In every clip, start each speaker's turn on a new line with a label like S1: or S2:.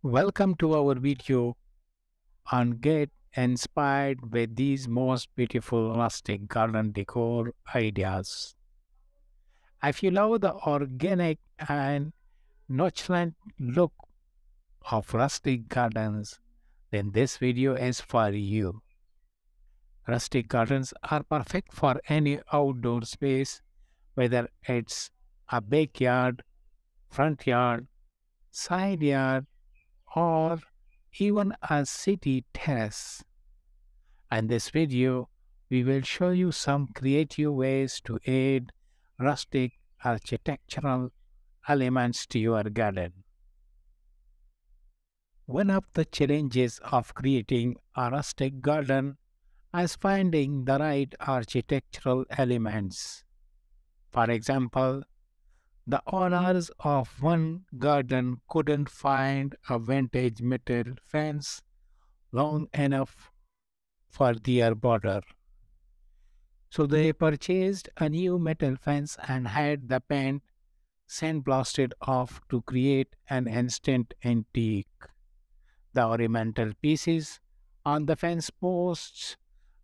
S1: Welcome to our video on Get Inspired with these most beautiful rustic garden decor ideas. If you love the organic and nonchalant look of rustic gardens, then this video is for you. Rustic gardens are perfect for any outdoor space, whether it's a backyard, front yard, side yard, or even a city terrace. In this video, we will show you some creative ways to add rustic architectural elements to your garden. One of the challenges of creating a rustic garden is finding the right architectural elements. For example, the owners of one garden couldn't find a vintage metal fence long enough for their border. So they purchased a new metal fence and had the paint sandblasted off to create an instant antique. The ornamental pieces on the fence posts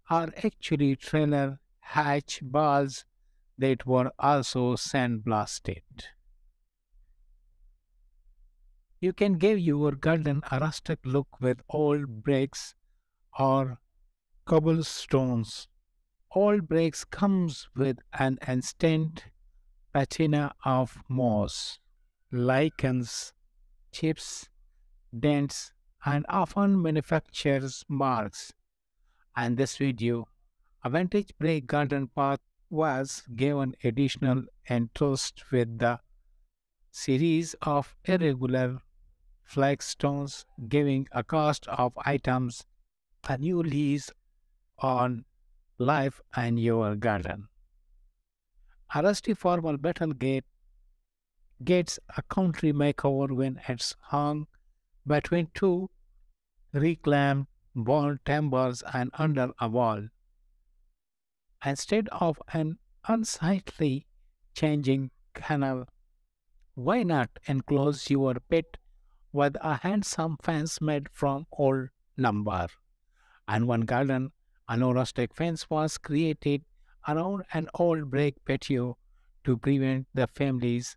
S1: are actually trailer hatch bars that were also sandblasted. You can give your garden a rustic look with old bricks or cobblestones. Old bricks comes with an instant patina of moss, lichens, chips, dents, and often manufacturer's marks. And this video, a vintage brick garden path was given additional interest with the series of irregular flagstones, giving a cost of items a new lease on life in your garden. A rusty formal metal gate gets a country makeover when it's hung between two reclaimed bond timbers and under a wall. Instead of an unsightly changing canal, why not enclose your pet with a handsome fence made from old lumber? And one garden, a no rustic fence was created around an old brick patio to prevent the family's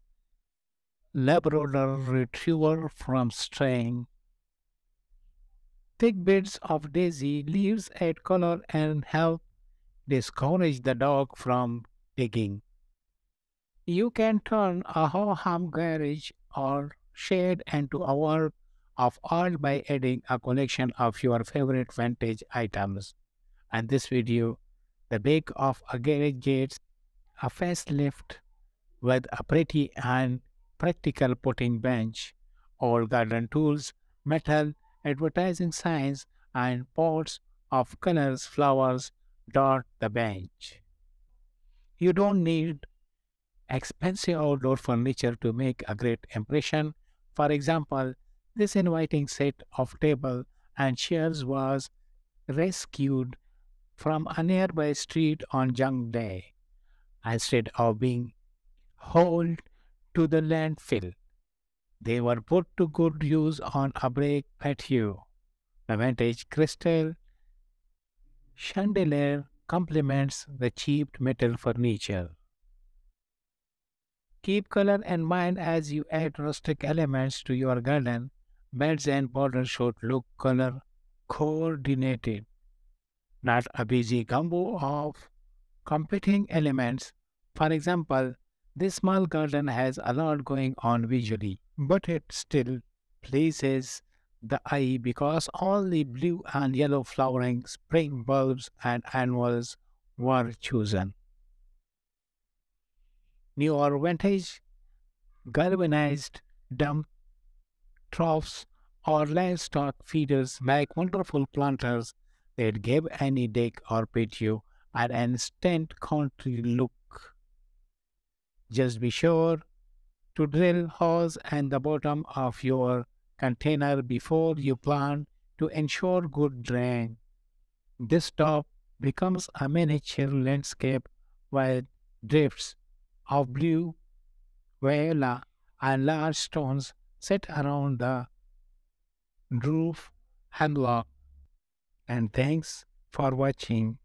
S1: Labrador retriever from straying. Thick beds of daisy leaves add color and help discourage the dog from digging. You can turn a ho-hum garage or shed into a world of art by adding a collection of your favorite vintage items. And this video, the back of a garage gets a facelift with a pretty and practical potting bench, all garden tools, metal, advertising signs, and pots of colors, flowers dot the bench. You don't need expensive outdoor furniture to make a great impression. For example, this inviting set of table and chairs was rescued from a nearby street on junk day instead of being hauled to the landfill. They were put to good use on a brick patio. The vintage crystal chandelier complements the cheap metal furniture. Keep color in mind as you add rustic elements to your garden. Beds and borders should look color coordinated, not a busy gumbo of competing elements. For example, this small garden has a lot going on visually, but it still pleases the eye because only blue and yellow flowering spring bulbs and annuals were chosen. New or vintage galvanized dump troughs or livestock feeders make wonderful planters that give any deck or patio an instant country look. Just be sure to drill holes in the bottom of your container before you plant to ensure good drain. This top becomes a miniature landscape with drifts of blue, viola, and large stones set around the roof, hemlock, and thanks for watching.